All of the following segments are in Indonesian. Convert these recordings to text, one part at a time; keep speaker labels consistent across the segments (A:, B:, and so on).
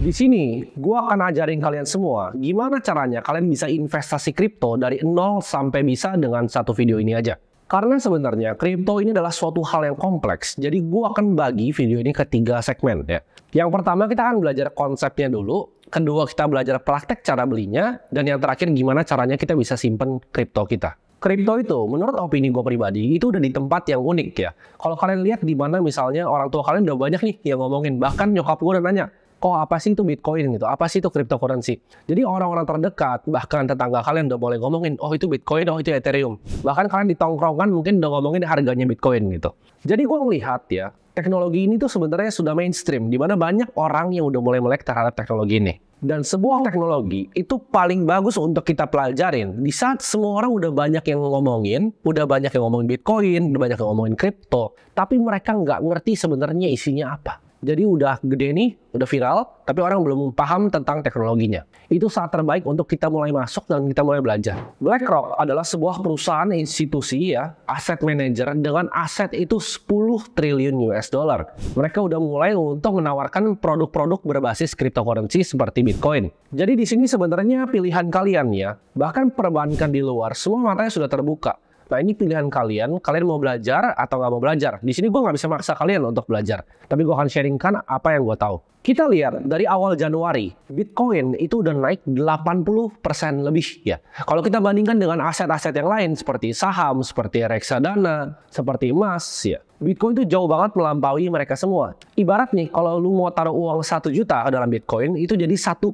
A: Di sini, gue akan ajarin kalian semua gimana caranya kalian bisa investasi kripto dari nol sampai bisa dengan satu video ini aja. Karena sebenarnya kripto ini adalah suatu hal yang kompleks, jadi gue akan bagi video ini ke 3 segmen ya. Yang pertama kita akan belajar konsepnya dulu, kedua kita belajar praktek cara belinya, dan yang terakhir gimana caranya kita bisa simpen kripto kita. Kripto itu, menurut opini gue pribadi, itu udah di tempat yang unik ya. Kalau kalian lihat di mana misalnya orang tua kalian udah banyak nih yang ngomongin, bahkan nyokap gue udah nanya, kok apa sih itu Bitcoin gitu? Apa sih itu cryptocurrency? Jadi orang-orang terdekat, bahkan tetangga kalian udah boleh ngomongin, oh itu Bitcoin, oh itu Ethereum. Bahkan kalian di tongkrongan mungkin udah ngomongin harganya Bitcoin gitu. Jadi gue ngelihat ya, teknologi ini tuh sebenarnya sudah mainstream, di mana banyak orang yang udah mulai melek terhadap teknologi ini. Dan sebuah teknologi itu paling bagus untuk kita pelajarin di saat semua orang udah banyak yang ngomongin, udah banyak yang ngomongin Bitcoin, udah banyak yang ngomongin kripto, tapi mereka nggak ngerti sebenarnya isinya apa. Jadi udah gede nih, udah viral, tapi orang belum paham tentang teknologinya. Itu saat terbaik untuk kita mulai masuk dan kita mulai belajar. BlackRock adalah sebuah perusahaan institusi ya, aset manager dengan aset itu 10 triliun US dollar. Mereka udah mulai untuk menawarkan produk-produk berbasis cryptocurrency seperti Bitcoin. Jadi di sini sebenarnya pilihan kalian ya, bahkan perbankan di luar semua matanya sudah terbuka. Nah ini pilihan kalian mau belajar atau nggak mau belajar. Di sini gue nggak bisa maksa kalian untuk belajar. Tapi gue akan sharingkan apa yang gue tahu. Kita lihat dari awal Januari, Bitcoin itu udah naik 80% lebih ya. Kalau kita bandingkan dengan aset-aset yang lain seperti saham, seperti reksadana, seperti emas ya. Bitcoin itu jauh banget melampaui mereka semua. Ibarat nih kalau lu mau taruh uang 1 juta dalam Bitcoin itu jadi 1,8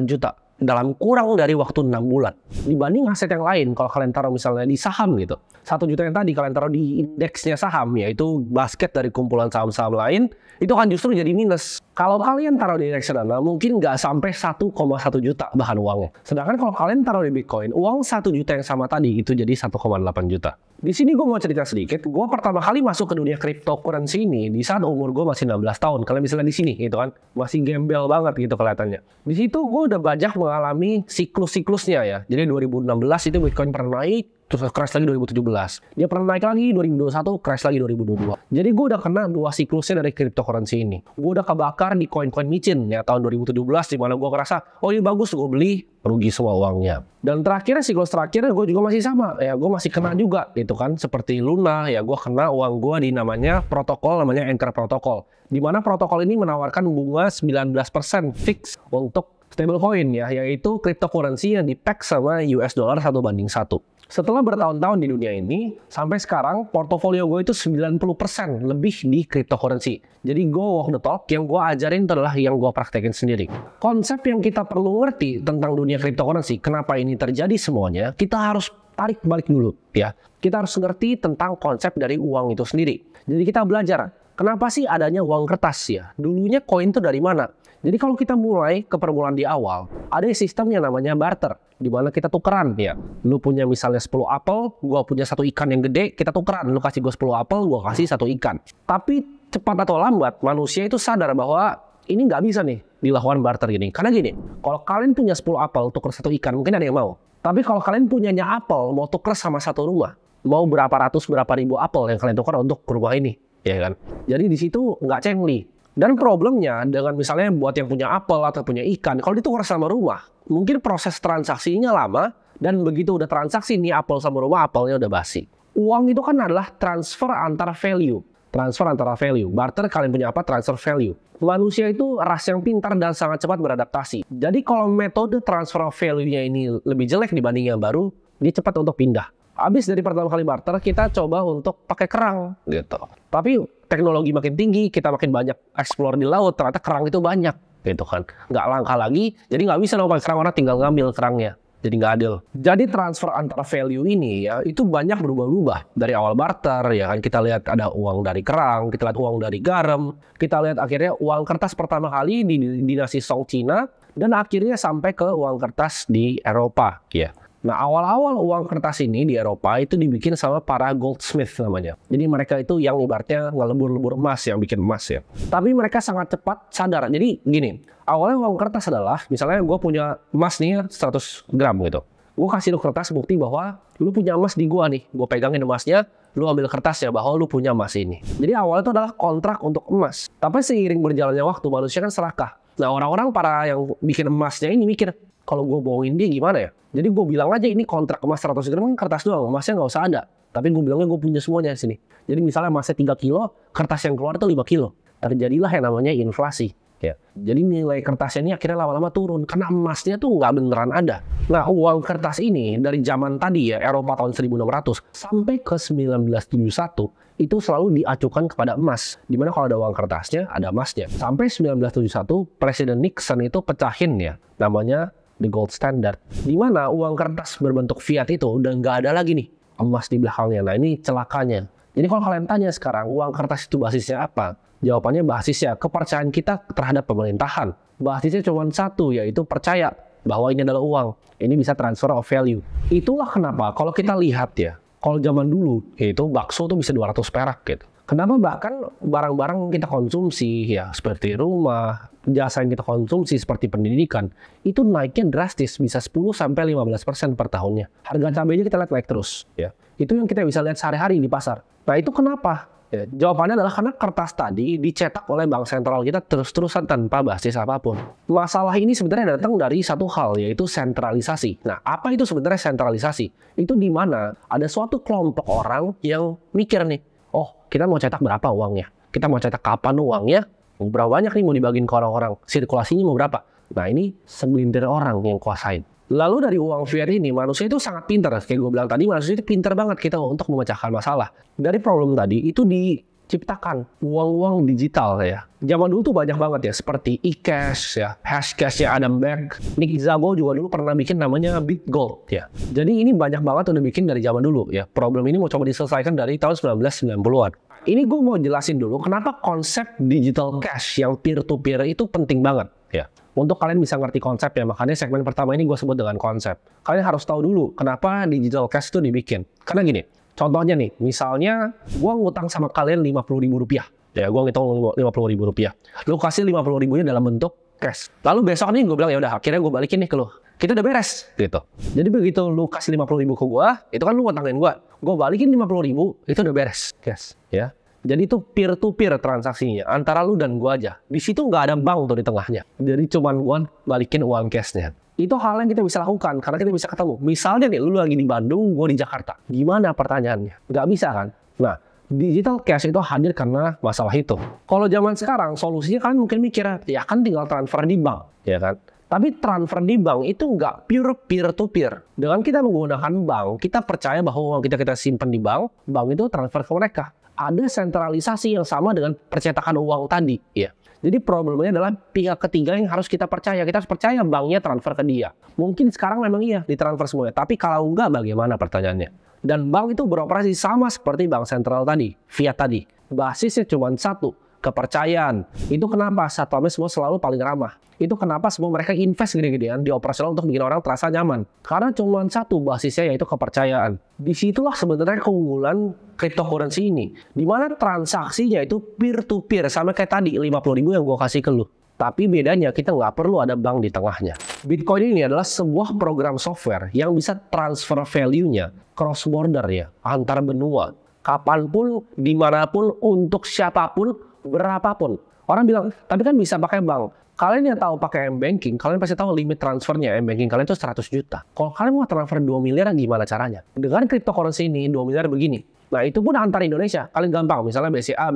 A: juta. Dalam kurang dari waktu 6 bulan. Dibanding aset yang lain, kalau kalian taruh misalnya di saham gitu. 1 juta yang tadi kalian taruh di indeksnya saham, yaitu basket dari kumpulan saham-saham lain, itu kan justru jadi minus. Kalau kalian taruh di reksadana, mungkin nggak sampai 1,1 juta bahan uangnya. Sedangkan kalau kalian taruh di Bitcoin, uang 1 juta yang sama tadi, itu jadi 1,8 juta. Di sini gue mau cerita sedikit, gue pertama kali masuk ke dunia cryptocurrency ini di saat umur gue masih 16 tahun. Kalian bisa lihat di sini gitu kan, masih gembel banget gitu kelihatannya. Di situ gue udah banyak mengalami siklus-siklusnya ya. Jadi 2016 itu Bitcoin pernah naik, terus crash lagi 2017. Dia pernah naik lagi 2021, crash lagi 2022. Jadi gue udah kena 2 siklusnya dari cryptocurrency ini. Gue udah kebakar di koin-koin micin ya tahun 2017 di mana gue ngerasa, oh ini bagus, gue beli, rugi semua uangnya. Dan terakhirnya siklus terakhirnya gue juga masih sama ya, gue masih kena juga gitu kan, seperti Luna ya, gue kena uang gue di namanya protokol, namanya Anchor Protocol, di mana protokol ini menawarkan bunga 19% fix untuk stablecoin ya, yaitu cryptocurrency yang di-peg sama US dollar 1:1. Setelah bertahun-tahun di dunia ini, sampai sekarang portofolio gue itu 90% lebih di cryptocurrency. Jadi gue walk the talk, yang gue ajarin itu adalah yang gue praktekin sendiri. Konsep yang kita perlu ngerti tentang dunia cryptocurrency, kenapa ini terjadi semuanya, kita harus tarik balik dulu ya. Kita harus ngerti tentang konsep dari uang itu sendiri. Jadi kita belajar, kenapa sih adanya uang kertas ya? Dulunya koin itu dari mana? Jadi kalau kita mulai ke permulaan di awal, ada sistem yang namanya barter, di mana kita tukeran ya. Lu punya misalnya 10 apel, gua punya 1 ikan yang gede, kita tukeran. Lu kasih gua 10 apel, gua kasih 1 ikan. Tapi cepat atau lambat, manusia itu sadar bahwa ini nggak bisa nih dilakukan barter gini. Karena gini, kalau kalian punya 10 apel, tuker 1 ikan, mungkin ada yang mau. Tapi kalau kalian punyanya apel, mau tuker sama 1 rumah, mau berapa ratus, berapa ribu apel yang kalian tukar untuk rumah ini, ya kan? Jadi di situ nggak cengli. Dan problemnya dengan misalnya buat yang punya apel atau punya ikan, kalau ditukar sama rumah, mungkin proses transaksinya lama, dan begitu udah transaksi nih apel sama rumah, apelnya udah basi. Uang itu kan adalah transfer antara value. Transfer antara value. Barter kalian punya apa? Transfer value. Manusia itu ras yang pintar dan sangat cepat beradaptasi. Jadi kalau metode transfer value-nya ini lebih jelek dibanding yang baru, dia cepat untuk pindah. Habis dari pertama kali barter, kita coba untuk pakai kerang gitu. Tapi teknologi makin tinggi, kita makin banyak explore di laut, ternyata kerang itu banyak gitu kan. Nggak langka lagi, jadi nggak bisa dong pakai kerang, orang tinggal ngambil kerangnya. Jadi nggak adil. Jadi transfer antara value ini ya, itu banyak berubah-ubah. Dari awal barter ya kan, kita lihat ada uang dari kerang, kita lihat uang dari garam, kita lihat akhirnya uang kertas pertama kali di dinasti Song Cina, dan akhirnya sampai ke uang kertas di Eropa ya. Nah, awal-awal uang kertas ini di Eropa itu dibikin sama para goldsmith namanya. Jadi mereka itu yang ibaratnya ngelebur-lebur emas, yang bikin emas ya. Tapi mereka sangat cepat sadar. Jadi gini, awalnya uang kertas adalah, misalnya gue punya emas nih 100 gram gitu. Gue kasih lu kertas bukti bahwa lu punya emas di gua nih. Gue pegangin emasnya, lu ambil kertasnya bahwa lu punya emas ini. Jadi awalnya itu adalah kontrak untuk emas. Tapi seiring berjalannya waktu, manusia kan serakah. Nah, orang-orang para yang bikin emasnya ini mikir, kalau gue bohongin dia gimana ya? Jadi gue bilang aja ini kontrak emas 100 gram kan kertas doang, emasnya nggak usah ada. Tapi gue bilangnya gue punya semuanya di sini. Jadi misalnya emasnya 3 kilo, kertas yang keluar itu 5 kilo. Terjadilah yang namanya inflasi. Ya. Jadi nilai kertasnya ini akhirnya lama-lama turun karena emasnya tuh nggak beneran ada. Nah, uang kertas ini dari zaman tadi ya, Eropa tahun 1600 sampai ke 1971 itu selalu diacukan kepada emas. Dimana kalau ada uang kertasnya, ada emasnya. Sampai 1971, Presiden Nixon itu pecahin ya, namanya the gold standard. Dimana uang kertas berbentuk fiat itu udah nggak ada lagi nih emas di belakangnya. Nah, ini celakanya. Jadi kalau kalian tanya sekarang, uang kertas itu basisnya apa? Jawabannya basisnya kepercayaan kita terhadap pemerintahan. Basisnya cuma satu, yaitu percaya bahwa ini adalah uang. Ini bisa transfer of value. Itulah kenapa kalau kita lihat ya, kalau zaman dulu yaitu bakso tuh bisa 200 perak gitu. Kenapa bahkan barang-barang yang kita konsumsi ya seperti rumah, jasa yang kita konsumsi seperti pendidikan itu naiknya drastis, bisa 10-15% per tahunnya. Harga cabainya kita lihat naik terus ya. Itu yang kita bisa lihat sehari-hari di pasar. Nah, itu kenapa? Ya, jawabannya adalah karena kertas tadi dicetak oleh bank sentral kita terus-terusan tanpa basis apapun. Masalah ini sebenarnya datang dari satu hal, yaitu sentralisasi. Nah, apa itu sebenarnya sentralisasi? Itu di mana ada suatu kelompok orang yang mikir nih, oh, kita mau cetak berapa uangnya? Kita mau cetak kapan uangnya? Berapa banyak nih mau dibagiin ke orang-orang? Sirkulasinya mau berapa? Nah, ini segelintir orang yang kuasain. Lalu dari uang fiat ini, manusia itu sangat pintar. Kayak gue bilang tadi, manusia itu pintar banget kita untuk memecahkan masalah. Dari problem tadi, itu diciptakan uang-uang digital ya. Zaman dulu tuh banyak banget ya, seperti e-cash ya, hashcash ya, Adam Back. Nick Szabo juga dulu pernah bikin namanya BitGold ya. Jadi ini banyak banget udah bikin dari zaman dulu ya. Problem ini mau coba diselesaikan dari tahun 1990-an. Ini gue mau jelasin dulu kenapa konsep digital cash yang peer-to-peer itu penting banget ya. Untuk kalian bisa ngerti konsep ya, makanya segmen pertama ini gue sebut dengan konsep. Kalian harus tahu dulu kenapa digital cash itu dibikin. Karena gini, contohnya nih, misalnya gue ngutang sama kalian Rp50.000. Ya, gue ngitung Rp50.000. Lu kasih Rp50.000-nya dalam bentuk cash. Lalu besok nih gue bilang, ya udah akhirnya gue balikin nih ke lu. Kita udah beres gitu. Jadi begitu lu kasih Rp50.000 ke gue, itu kan lu ngutangin gue. Gue balikin Rp50.000, itu udah beres cash ya. Jadi itu peer-to-peer transaksinya antara lu dan gua aja. Di situ nggak ada bank tuh di tengahnya. Jadi cuman gua balikin uang cashnya. Itu hal yang kita bisa lakukan karena kita bisa ketemu. Misalnya nih, lu lagi di Bandung, gua di Jakarta. Gimana pertanyaannya? Nggak bisa kan? Nah, digital cash itu hadir karena masalah itu. Kalau zaman sekarang solusinya kan mungkin mikir ya kan tinggal transfer di bank, ya kan? Tapi transfer di bank itu nggak pure peer-to-peer. Dengan kita menggunakan bank, kita percaya bahwa uang kita simpan di bank itu transfer ke mereka. Ada sentralisasi yang sama dengan percetakan uang tadi ya. Jadi problemnya adalah pihak ketiga yang harus kita percaya. Kita harus percaya banknya transfer ke dia. Mungkin sekarang memang iya ditransfer semuanya, tapi kalau enggak bagaimana pertanyaannya? Dan bank itu beroperasi sama seperti bank sentral tadi, fiat tadi. Basisnya cuma satu, kepercayaan. Itu kenapa satpamnya semua selalu paling ramah. Itu kenapa semua mereka invest gede-gedean di operasional untuk bikin orang terasa nyaman. Karena cuma satu basisnya, yaitu kepercayaan. Disitulah sebenarnya keunggulan cryptocurrency ini. Dimana transaksinya itu peer-to-peer. Sama kayak tadi, 50.000 yang gue kasih ke lu. Tapi bedanya kita nggak perlu ada bank di tengahnya. Bitcoin ini adalah sebuah program software yang bisa transfer value-nya cross border ya, antar benua. Kapanpun, dimanapun, untuk siapapun, berapapun. Orang bilang, tapi kan bisa pakai bank. Kalian yang tahu pakai M-Banking, kalian pasti tahu limit transfernya M-Banking kalian itu 100 juta. Kalau kalian mau transfer 2 miliar, gimana caranya? Dengan cryptocurrency ini, 2 miliar begini. Nah, itu pun antar Indonesia. Kalian gampang, misalnya BCA.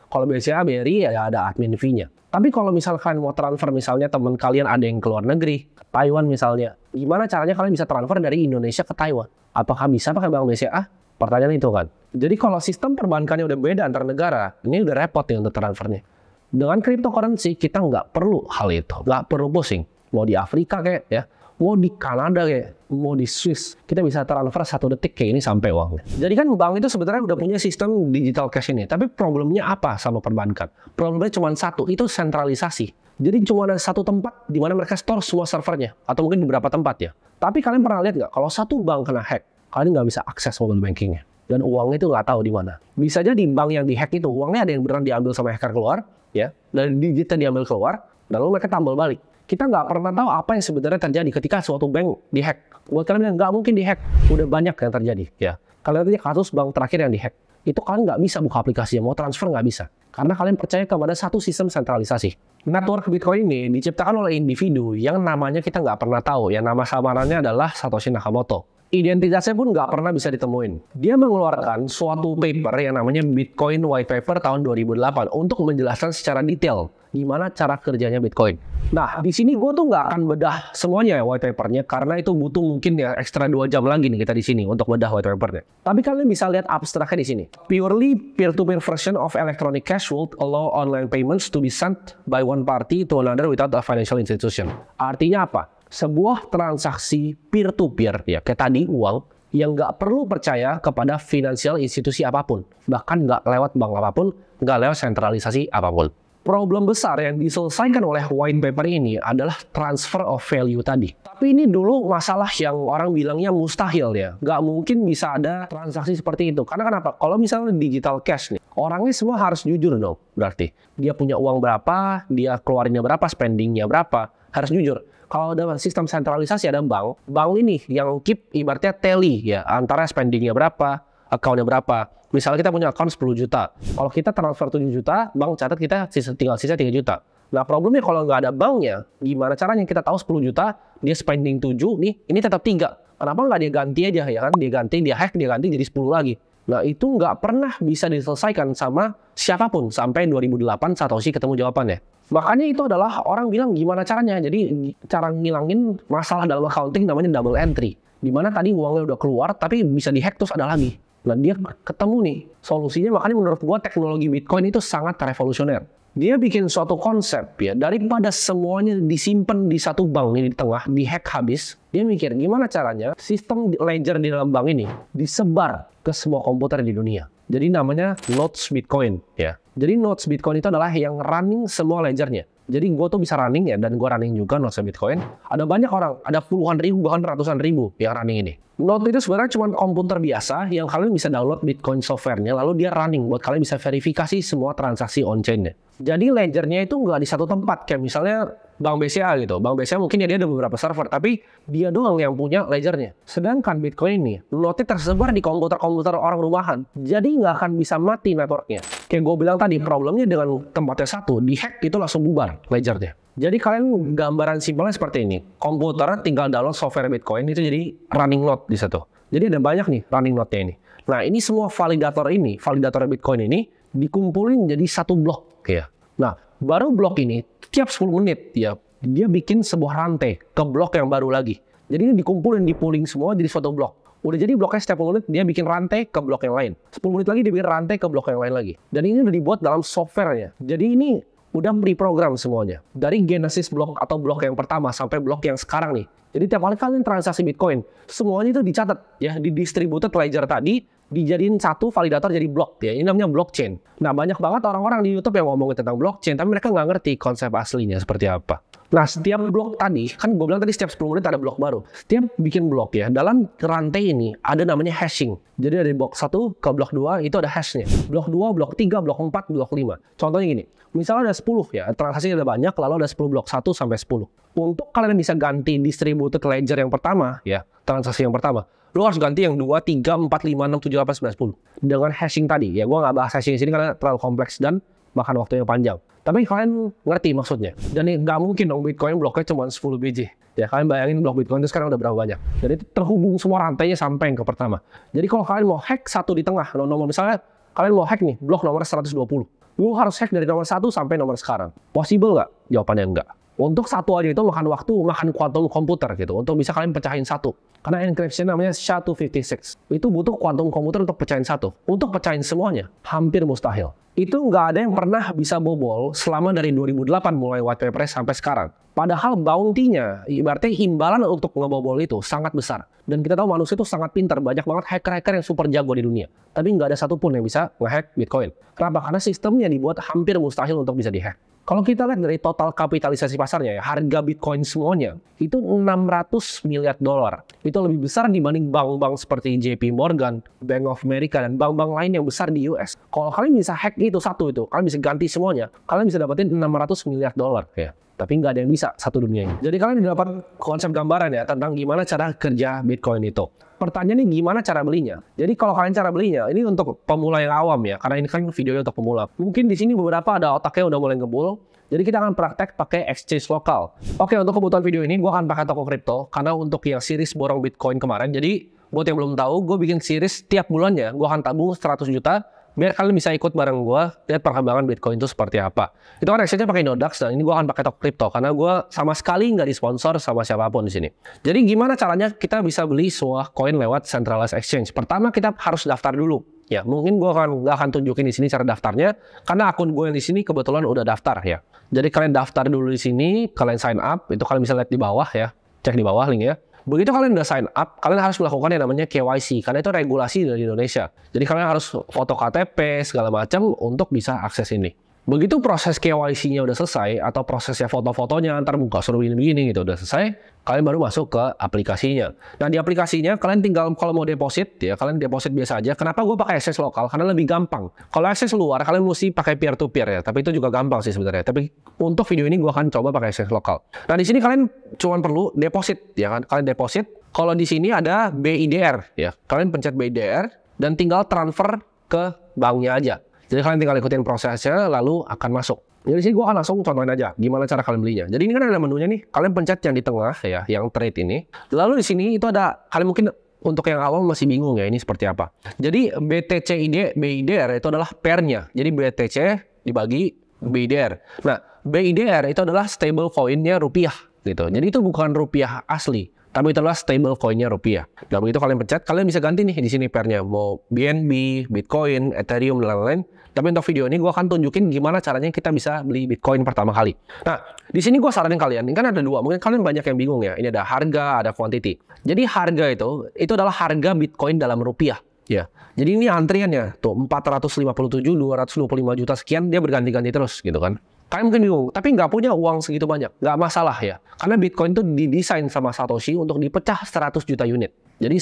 A: Kalau BCA, BRI, ya ada admin fee-nya. Tapi kalau misalkan mau transfer, misalnya teman kalian ada yang ke luar negeri, Taiwan misalnya, gimana caranya kalian bisa transfer dari Indonesia ke Taiwan? Apakah bisa pakai bank BCA? Pertanyaan itu kan. Jadi kalau sistem perbankannya udah beda antar negara, ini udah repot ya untuk transfernya. Dengan cryptocurrency kita nggak perlu hal itu, nggak perlu pusing. Mau di Afrika kayak ya, mau di Kanada kayak, mau di Swiss, kita bisa transfer 1 detik kayak ini sampai uangnya. Jadi kan bank itu sebenarnya udah punya sistem digital cash ini, tapi problemnya apa sama perbankan? Problemnya cuma satu, itu sentralisasi. Jadi cuma ada satu tempat di mana mereka store semua servernya, atau mungkin di beberapa tempat ya. Tapi kalian pernah lihat nggak? Kalau satu bank kena hack, kalian nggak bisa akses mobile bankingnya. Dan uangnya itu nggak tahu di mana. Bisa jadi bank yang dihack itu, uangnya ada yang beneran diambil sama hacker keluar, ya, dan digitnya diambil keluar, lalu mereka tambal balik. Kita nggak pernah tahu apa yang sebenarnya terjadi ketika suatu bank dihack. Buat kalian yang nggak mungkin dihack, udah banyak yang terjadi. Ya, kalian lihat kasus bank terakhir yang dihack. itu kalian nggak bisa buka aplikasinya, mau transfer nggak bisa. Karena kalian percaya kepada satu sistem sentralisasi. Network Bitcoin ini diciptakan oleh individu yang namanya kita nggak pernah tahu, yang nama samarannya adalah Satoshi Nakamoto. Identitasnya pun nggak pernah bisa ditemuin. Dia mengeluarkan suatu paper yang namanya Bitcoin White Paper tahun 2008 untuk menjelaskan secara detail gimana cara kerjanya Bitcoin. Nah, di sini gue tuh nggak akan bedah semuanya ya white papernya, karena itu butuh mungkin ya ekstra 2 jam lagi nih kita di sini untuk bedah white papernya. Tapi kalian bisa lihat abstraknya di sini. Purely peer-to-peer version of electronic cash would allow online payments to be sent by one party to another without a financial institution. Artinya apa? Sebuah transaksi peer-to-peer, ya kayak tadi uang, yang nggak perlu percaya kepada finansial institusi apapun. Bahkan nggak lewat bank apapun, nggak lewat sentralisasi apapun. Problem besar yang diselesaikan oleh white paper ini adalah transfer of value tadi. Tapi ini dulu masalah yang orang bilangnya mustahil ya. Nggak mungkin bisa ada transaksi seperti itu. Karena kenapa? Kalau misalnya digital cash nih, orangnya semua harus jujur dong. Berarti dia punya uang berapa, dia keluarinnya berapa, spendingnya berapa, harus jujur. Kalau ada sistem sentralisasi, ada bank ini yang keep ibaratnya tally ya, antara spendingnya berapa, account-nya berapa. Misalnya kita punya account 10 juta. Kalau kita transfer 7 juta, bank catat kita tinggal sisa 3 juta. Nah problemnya kalau nggak ada banknya, gimana caranya kita tahu 10 juta, dia spending 7, nih ini tetap 3. Kenapa nggak dia ganti aja ya kan? Dia ganti, dia hack, dia ganti jadi 10 lagi. Nah itu nggak pernah bisa diselesaikan sama siapapun sampai 2008 Satoshi ketemu jawabannya. Makanya itu adalah orang bilang gimana caranya. Jadi cara ngilangin masalah dalam accounting namanya double entry. Dimana tadi uangnya udah keluar tapi bisa dihack terus ada lagi. Nah dia ketemu nih solusinya, makanya menurut gua teknologi Bitcoin itu sangat revolusioner. Dia bikin suatu konsep ya, daripada semuanya disimpan di satu bank ini di tengah, dihack habis, dia mikir gimana caranya sistem ledger di dalam bank ini disebar ke semua komputer di dunia. Jadi namanya nodes Bitcoin ya. Jadi nodes Bitcoin itu adalah yang running semua ledgernya. Jadi gue tuh bisa running ya, dan gue running juga nodes Bitcoin. Ada banyak orang, ada puluhan ribu bahkan ratusan ribu yang running ini. Node itu sebenarnya cuma komputer biasa yang kalian bisa download Bitcoin software-nya, lalu dia running buat kalian bisa verifikasi semua transaksi on-chain-nya. Jadi ledgernya itu nggak di satu tempat, kayak misalnya Bank BCA gitu. Bank BCA mungkin ya dia ada beberapa server, tapi dia doang yang punya ledgernya. Sedangkan Bitcoin ini, node-nya tersebar di komputer-komputer orang rumahan. Jadi nggak akan bisa mati networknya. Kayak gue bilang tadi, problemnya dengan tempatnya satu, di-hack itu langsung bubar ledgernya. Jadi kalian gambaran simpelnya seperti ini. Komputer tinggal download software Bitcoin itu jadi running node di situ. Jadi ada banyak nih running node-nya ini. Nah ini semua validator Bitcoin ini dikumpulin jadi satu blok ya. Nah baru blok ini tiap 10 menit ya dia bikin sebuah rantai ke blok yang baru lagi. Jadi ini dikumpulin, dipooling semua jadi suatu blok. Udah jadi bloknya setiap 10 menit dia bikin rantai ke blok yang lain. 10 menit lagi dia bikin rantai ke blok yang lain lagi. Dan ini udah dibuat dalam softwarenya. Jadi ini udah preprogram semuanya. Dari genesis blok atau blok yang pertama sampai blok yang sekarang nih. Jadi tiap kali kalian transaksi Bitcoin, semuanya itu dicatat ya di distributed ledger tadi, dijadiin satu validator jadi blok ya. Ini namanya blockchain. Nah, banyak banget orang-orang di YouTube yang ngomongin tentang blockchain, tapi mereka nggak ngerti konsep aslinya seperti apa. Nah, setiap blok tadi, kan gue bilang tadi setiap 10 menit ada blok baru. Setiap bikin blok ya, dalam rantai ini ada namanya hashing. Jadi dari blok 1 ke blok 2 itu ada hashnya. Blok 2, blok 3, blok 4, blok 5. Contohnya gini, misalnya ada 10 ya, transaksi ada banyak, lalu ada 10 blok 1 sampai 10. Untuk kalian bisa ganti distributed ledger yang pertama ya, transaksi yang pertama, lu harus ganti yang 2, 3, 4, 5, 6, 7, 8, 9, 10. Dengan hashing tadi ya, gue nggak bahas hashing di sini karena terlalu kompleks dan makan waktu yang panjang. Tapi kalian ngerti maksudnya. Dan nggak mungkin dong Bitcoin bloknya cuma 10 biji. Ya kalian bayangin blok Bitcoin itu sekarang udah berapa banyak. Dan itu terhubung semua rantainya sampai yang ke pertama. Jadi kalau kalian mau hack satu di tengah, nomor misalnya kalian mau hack nih blok nomor 120. Lu harus hack dari nomor 1 sampai nomor sekarang. Possible nggak? Jawabannya enggak. Untuk satu aja itu makan waktu, makan quantum komputer gitu. Untuk bisa kalian pecahin satu. Karena encryption namanya SHA-256. Itu butuh quantum komputer untuk pecahin satu. Untuk pecahin semuanya, hampir mustahil. Itu nggak ada yang pernah bisa bobol selama dari 2008 mulai white paper sampai sekarang. Padahal bounty-nya, ibaratnya imbalan untuk ngebobol itu sangat besar. Dan kita tahu manusia itu sangat pintar, banyak banget hacker-hacker yang super jago di dunia. Tapi nggak ada satupun yang bisa nge-hack Bitcoin. Kenapa? Karena sistemnya dibuat hampir mustahil untuk bisa di-hack. Kalau kita lihat dari total kapitalisasi pasarnya ya, harga Bitcoin semuanya itu 600 miliar dolar. Itu lebih besar dibanding bank-bank seperti JP Morgan, Bank of America, dan bank-bank lain yang besar di US. Kalau kalian bisa hack itu satu itu, kalian bisa ganti semuanya, kalian bisa dapetin 600 miliar dolar ya. tapi nggak ada yang bisa satu dunia ini. Jadi kalian dapat konsep gambaran ya tentang gimana cara kerja Bitcoin itu. Pertanyaannya gimana cara belinya? Jadi kalau kalian cara belinya, ini untuk pemula yang awam ya, karena ini kan videonya untuk pemula. Mungkin di sini beberapa ada otaknya udah mulai ngebul. Jadi kita akan praktek pakai exchange lokal. Oke, untuk kebutuhan video ini gue akan pakai toko kripto, karena untuk yang series borong Bitcoin kemarin, jadi buat yang belum tahu, gue bikin series tiap bulannya, gue akan tabung 100 juta, biar kalian bisa ikut bareng gue, lihat perkembangan Bitcoin itu seperti apa. Itu kan exchange-nya pakai Nodax, dan ini gue akan pakai toko kripto, karena gue sama sekali nggak disponsor sama siapapun di sini. Jadi gimana caranya kita bisa beli sebuah koin lewat centralized exchange? Pertama kita harus daftar dulu. Ya, mungkin gue nggak akan tunjukin di sini cara daftarnya, karena akun gue yang di sini kebetulan udah daftar ya. Jadi kalian daftar dulu di sini, kalian sign up, itu kalian bisa lihat di bawah ya, cek di bawah link ya. Begitu kalian udah sign up, kalian harus melakukan yang namanya KYC, karena itu regulasi dari Indonesia. Jadi kalian harus foto KTP segala macam untuk bisa akses ini. Begitu proses KYC-nya udah selesai, atau prosesnya foto-fotonya, antar buka suruh begini-begini gitu udah selesai, kalian baru masuk ke aplikasinya. Nah di aplikasinya kalian tinggal kalau mau deposit ya, kalian deposit biasa aja. Kenapa gue pakai exchange lokal? Karena lebih gampang. Kalau exchange luar kalian mesti pakai peer to peer ya, tapi itu juga gampang sih sebenarnya. Tapi untuk video ini gue akan coba pakai exchange lokal. Nah di sini kalian cuma perlu deposit ya kan, kalian deposit. Kalau di sini ada BIDR ya, kalian pencet BIDR dan tinggal transfer ke banknya aja. Jadi kalian tinggal ikutin prosesnya, lalu akan masuk. Jadi di sini gue akan langsung contohin aja gimana cara kalian belinya. Jadi ini kan ada menunya nih, kalian pencet yang di tengah ya, yang trade ini. Lalu di sini itu ada, kalian mungkin untuk yang awam masih bingung ya ini seperti apa. Jadi BIDR itu adalah pairnya. Jadi BTC dibagi BIDR. Nah BIDR itu adalah stable coin-nya rupiah gitu. Jadi itu bukan rupiah asli, tapi itu adalah stable coin-nya rupiah. Dan begitu kalian pencet, kalian bisa ganti nih di sini pairnya, mau BNB, Bitcoin, Ethereum, dan lain-lain. Tapi untuk video ini gue akan tunjukin gimana caranya kita bisa beli Bitcoin pertama kali. Nah, di sini gue saranin kalian, ini kan ada dua, mungkin kalian banyak yang bingung ya. Ini ada harga, ada quantity. Jadi harga itu adalah harga Bitcoin dalam rupiah. Ya, jadi ini antriannya tuh 457, 225 juta sekian, dia berganti-ganti terus gitu kan. Kalian mungkin bingung, tapi nggak punya uang segitu banyak. Nggak masalah ya. Karena Bitcoin itu didesain sama Satoshi untuk dipecah 100 juta unit. Jadi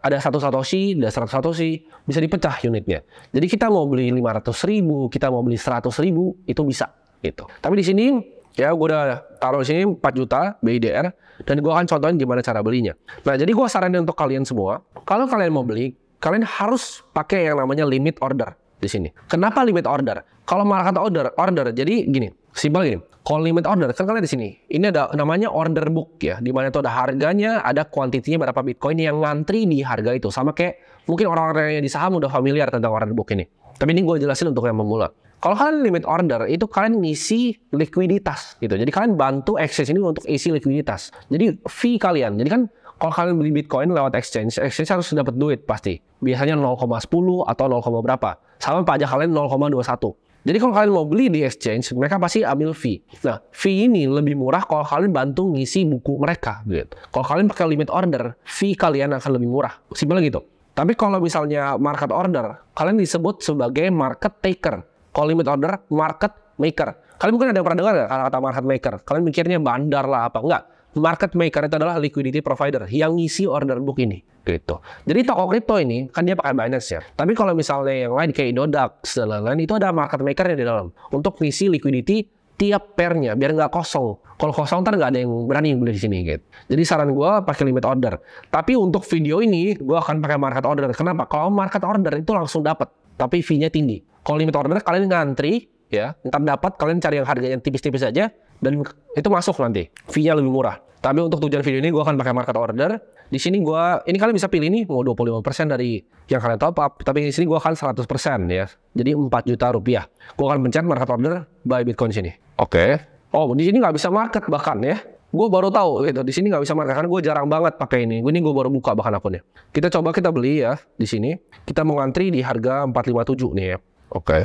A: ada 1 Satoshi, ada 100 Satoshi, bisa dipecah unitnya. Jadi kita mau beli 500.000, kita mau beli 100.000, itu bisa gitu. Tapi di sini ya gue udah taruh di sini 4 juta BIDR, dan gue akan contohin gimana cara belinya. Nah jadi gue saranin untuk kalian semua, kalau kalian mau beli, kalian harus pakai yang namanya limit order di sini. Kenapa limit order? Kalau market order, jadi gini, simpel gini. Kalau limit order, kan kalian di sini, ini ada namanya order book ya, di mana itu ada harganya, ada kuantitinya berapa Bitcoin yang ngantri di harga itu. Sama kayak mungkin orang-orang yang di saham udah familiar tentang order book ini. Tapi ini gue jelasin untuk yang pemula. Kalau kalian limit order, itu kalian ngisi likuiditas gitu. Jadi kalian bantu exchange ini untuk isi likuiditas. Jadi fee kalian, jadi kan kalau kalian beli Bitcoin lewat exchange harus dapat duit pasti. Biasanya 0,10 atau 0, berapa. Sama pajak kalian 0,21. Jadi kalau kalian mau beli di exchange, mereka pasti ambil fee. Nah, fee ini lebih murah kalau kalian bantu ngisi buku mereka gitu. Kalau kalian pakai limit order, fee kalian akan lebih murah. Simpel gitu. Tapi kalau misalnya market order, kalian disebut sebagai market taker. Kalau limit order, market maker. Kalian mungkin ada yang pernah dengar nggak kata market maker? Kalian mikirnya bandar lah apa? Enggak. Market maker itu adalah liquidity provider yang ngisi order book ini gitu. Jadi toko kripto ini kan dia pakai Binance ya. Tapi kalau misalnya yang lain kayak Nodax dan lain-lain, itu ada market maker di dalam untuk ngisi liquidity tiap pairnya biar nggak kosong. Kalau kosong ntar nggak ada yang berani beli di sini gitu. Jadi saran gue pakai limit order. Tapi untuk video ini gue akan pakai market order. Kenapa? Kalau market order itu langsung dapat, tapi fee-nya tinggi. Kalau limit order kalian ngantri ya, ntar dapat, kalian cari yang harganya tipis-tipis aja dan itu masuk nanti. Fee-nya lebih murah. Tapi untuk tujuan video ini gue akan pakai market order. Di sini ini kalian bisa pilih nih mau 25% dari yang kalian top up. Tapi di sini gue akan 100% ya. Jadi 4 juta rupiah. Gue akan pencet market order buy Bitcoin sini. Oke. Oh di sini nggak bisa market bahkan ya. Gue baru tahu gitu. Di sini nggak bisa market karena gue jarang banget pakai ini. Ini gue baru buka bahkan akunnya. Kita beli ya di sini. Kita mau ngantri di harga 457 nih ya. Oke.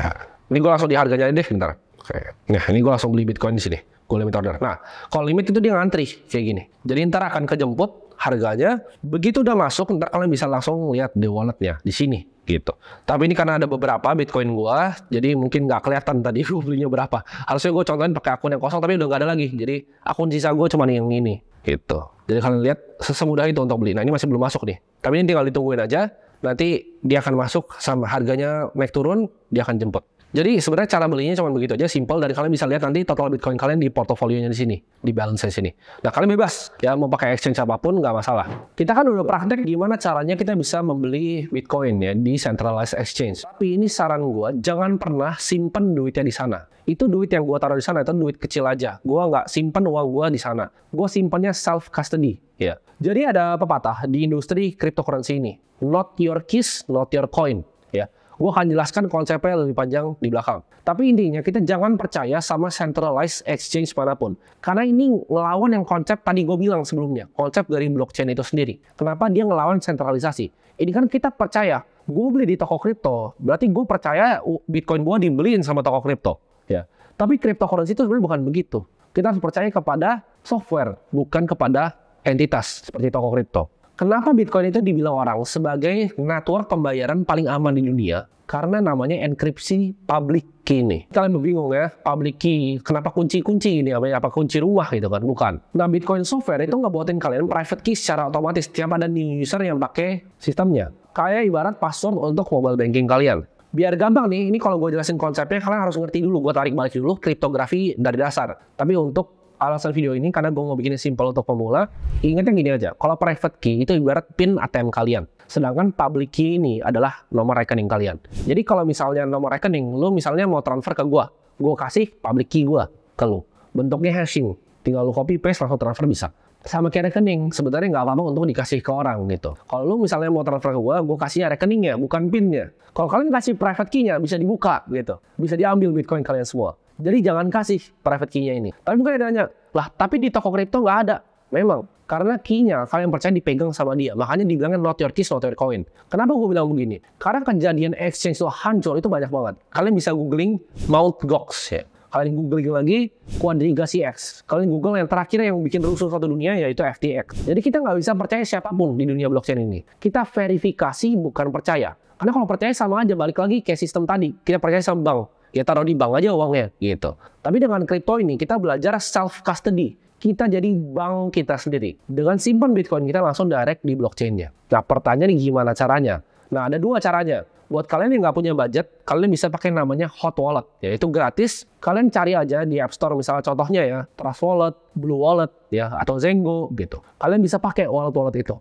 A: Ini gue langsung di harganya deh bentar. Oke. Nah ini gue langsung beli Bitcoin di sini. Gue limit order. Nah, kalau limit itu dia ngantri kayak gini. Jadi ntar akan kejemput harganya. Begitu udah masuk, ntar kalian bisa langsung lihat di walletnya di sini gitu. Tapi ini karena ada beberapa Bitcoin gua, jadi mungkin nggak kelihatan tadi gue belinya berapa. Harusnya gue contohin pakai akun yang kosong, tapi udah nggak ada lagi. Jadi akun sisa gue cuma yang ini gitu. Jadi kalian lihat sesemudah itu untuk beli. Nah ini masih belum masuk nih. Tapi ini tinggal ditungguin aja. Nanti dia akan masuk sama harganya naik turun, dia akan jemput. Jadi sebenarnya cara belinya cuma begitu aja, simple, dan kalian bisa lihat nanti total Bitcoin kalian di portofolionya di sini, di balance di sini. Nah, kalian bebas ya mau pakai exchange apapun nggak masalah. Kita kan udah praktek gimana caranya kita bisa membeli Bitcoin ya di centralized exchange. Tapi ini saran gue, jangan pernah simpen duitnya di sana. Itu duit yang gue taruh di sana itu duit kecil aja. Gue nggak simpen uang gue di sana. Gue simpennya self custody ya. Jadi ada pepatah di industri cryptocurrency ini, not your keys, not your coin ya. Gue akan jelaskan konsepnya lebih panjang di belakang. Tapi intinya kita jangan percaya sama centralized exchange manapun. Karena ini ngelawan yang konsep tadi gue bilang sebelumnya. Konsep dari blockchain itu sendiri. Kenapa dia ngelawan sentralisasi? Ini kan kita percaya, gue beli di toko kripto, berarti gue percaya Bitcoin gue dibeliin sama toko kripto. Ya. Tapi cryptocurrency itu sebenarnya bukan begitu. Kita harus percaya kepada software, bukan kepada entitas seperti toko kripto. Kenapa Bitcoin itu dibilang orang sebagai network pembayaran paling aman di dunia? Karena namanya enkripsi public key nih. Kalian bingung ya, public key, kenapa kunci-kunci ini? Apa kunci rumah gitu kan? Bukan. Nah, Bitcoin software itu nggak buatin kalian private key secara otomatis. Tiap ada new user yang pakai sistemnya. Kayak ibarat password untuk mobile banking kalian. Biar gampang nih, ini kalau gue jelasin konsepnya, kalian harus ngerti dulu. Gue tarik balik dulu kriptografi dari dasar. Tapi untuk alasan video ini, karena gue mau bikin simple untuk pemula, ingat yang gini aja, kalau private key itu ibarat PIN ATM kalian, sedangkan public key ini adalah nomor rekening kalian. Jadi kalau misalnya nomor rekening, lu misalnya mau transfer ke gue kasih public key gue ke lu, bentuknya hashing, tinggal lu copy paste langsung transfer bisa. Sama kayak rekening, sebenarnya nggak apa-apa untuk dikasih ke orang gitu. Kalau lu misalnya mau transfer ke gue kasih rekeningnya, bukan PIN-nya. Kalau kalian kasih private key-nya, bisa dibuka gitu, bisa diambil Bitcoin kalian semua. Jadi jangan kasih private key-nya ini. Tapi mungkin ada nanya, lah tapi di toko kripto nggak ada. Memang, karena key-nya kalian percaya dipegang sama dia. Makanya dibilangnya not your keys, not your coin. Kenapa gue bilang begini? Karena kejadian exchange itu hancur itu banyak banget. Kalian bisa googling Mt. Gox ya. Kalian googling lagi Quadriga CX. Kalian google yang terakhir yang bikin rusuh satu dunia yaitu FTX. Jadi kita nggak bisa percaya siapapun di dunia blockchain ini. Kita verifikasi bukan percaya. Karena kalau percaya sama aja balik lagi kayak sistem tadi. Kita percaya sama bank. Ya taruh di bank aja uangnya gitu. Tapi dengan kripto ini kita belajar self custody. Kita jadi bank kita sendiri. Dengan simpan Bitcoin kita langsung direct di blockchain-nya. Nah pertanyaannya gimana caranya? Nah ada dua caranya. Buat kalian yang nggak punya budget, kalian bisa pakai namanya Hot Wallet. Yaitu gratis. Kalian cari aja di App Store misalnya contohnya ya. Trust Wallet, Blue Wallet ya atau Zengo gitu. Kalian bisa pakai wallet-wallet itu.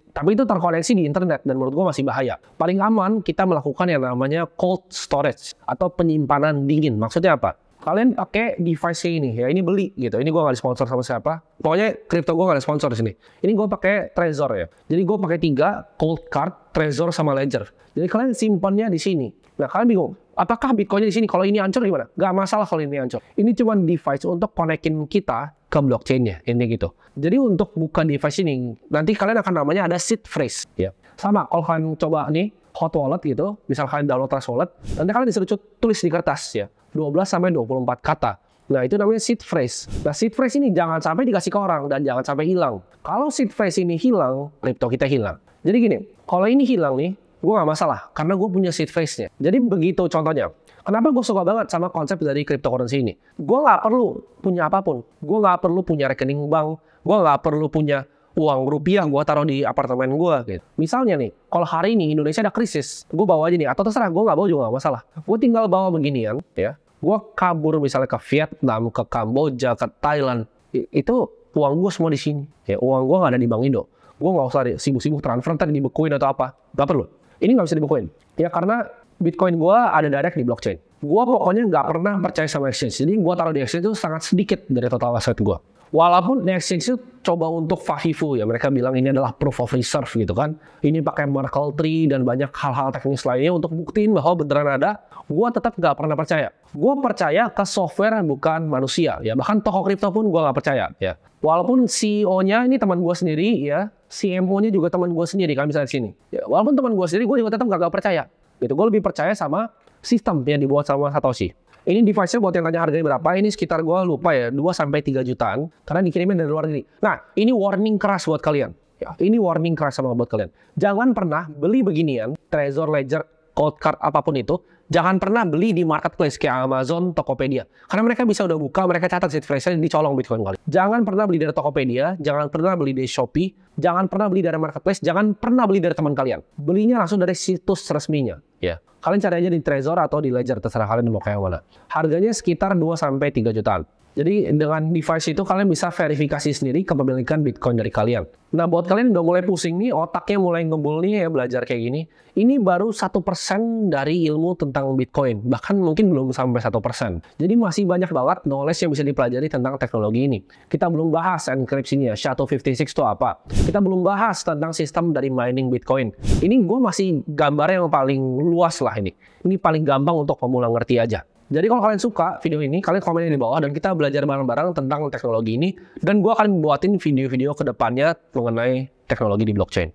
A: Tapi itu terkoneksi di internet dan menurut gue masih bahaya. Paling aman kita melakukan yang namanya cold storage atau penyimpanan dingin. Maksudnya apa? Kalian pakai device ini ya, ini beli gitu. Ini gue nggak disponsor sama siapa. Pokoknya kripto gue nggak ada sponsor di sini. Ini gue pakai Trezor ya. Jadi gue pakai 3 cold card, Trezor sama Ledger. Jadi kalian simpannya di sini. Nah kalian bingung, apakah Bitcoinnya di sini? Kalau ini hancur gimana? Gak masalah kalau ini hancur. Ini cuma device untuk konekin kita ke blockchain-nya, ini gitu. Jadi untuk buka device ini, nanti kalian akan namanya ada seed phrase. Ya. Sama, kalau kalian coba nih, Hot Wallet gitu, misal kalian download Trust Wallet, nanti kalian disuruh tulis di kertas ya, 12-24 kata. Nah itu namanya seed phrase. Nah seed phrase ini jangan sampai dikasih ke orang dan jangan sampai hilang. Kalau seed phrase ini hilang, kripto kita hilang. Jadi gini, kalau ini hilang nih, gue gak masalah, karena gue punya seed phrase-nya. Jadi begitu contohnya. Kenapa gue suka banget sama konsep dari cryptocurrency ini? Gue nggak perlu punya apapun. Gue nggak perlu punya rekening bank. Gue nggak perlu punya uang rupiah gue taruh di apartemen gue. Gitu. Misalnya nih, kalau hari ini Indonesia ada krisis, gue bawa aja nih. Atau terserah, gue nggak bawa juga nggak masalah. Gue tinggal bawa beginian, ya. Gue kabur misalnya ke Vietnam, ke Kamboja, ke Thailand. Itu uang gue semua di sini. Ya, uang gue nggak ada di Bank Indo. Gue nggak usah sibuk-sibuk transfer ntar dibekuin atau apa. Nggak perlu. Ini nggak bisa dibekuin. Ya karena Bitcoin gue ada direct di blockchain. Gue pokoknya nggak pernah percaya sama exchange. Jadi gue taruh di exchange itu sangat sedikit dari total aset gue. Walaupun di exchange itu coba untuk Fahifu ya. Mereka bilang ini adalah proof of reserve gitu kan. Ini pakai Merkle tree dan banyak hal-hal teknis lainnya untuk buktiin bahwa beneran ada. Gue tetap nggak pernah percaya. Gue percaya ke software bukan manusia. Ya bahkan toko kripto pun gue nggak percaya. Ya walaupun CEO-nya ini teman gue sendiri ya. CMO-nya juga teman gue sendiri. Kalian bisa lihat sini. Ya, walaupun teman gue sendiri, gue juga tetap nggak percaya. Gitu. Gue lebih percaya sama sistem yang dibuat sama Satoshi. Ini device-nya buat yang tanya harganya berapa, ini sekitar gue lupa ya, 2-3 jutaan. Karena dikirimin dari luar negeri. Nah, ini warning keras buat kalian. Ya, ini warning keras sama buat kalian. Jangan pernah beli beginian, Trezor, Ledger, Cold Card, apapun itu. Jangan pernah beli di marketplace kayak Amazon, Tokopedia. Karena mereka bisa udah buka, mereka catat seed phrase-nya dicolong Bitcoin kalian. Jangan pernah beli dari Tokopedia, jangan pernah beli dari Shopee, jangan pernah beli dari marketplace, jangan pernah beli dari teman kalian. Belinya langsung dari situs resminya. Ya. Kalian cari aja di Trezor atau di Ledger, terserah kalian mau kayak mana. Harganya sekitar 2-3 jutaan. Jadi dengan device itu kalian bisa verifikasi sendiri kepemilikan Bitcoin dari kalian. Nah buat kalian udah mulai pusing nih, otaknya mulai ngebul nih ya belajar kayak gini. Ini baru 1% dari ilmu tentang Bitcoin. Bahkan mungkin belum sampai 1%. Jadi masih banyak banget knowledge yang bisa dipelajari tentang teknologi ini. Kita belum bahas enkripsinya, SHA-256 itu apa. Kita belum bahas tentang sistem dari mining Bitcoin. Ini gue masih gambarnya yang paling luas lah ini. Ini paling gampang untuk pemula ngerti aja. Jadi kalau kalian suka video ini, kalian komen di bawah dan kita belajar bareng-bareng tentang teknologi ini. Dan gue akan buatin video-video ke depannya mengenai teknologi di blockchain.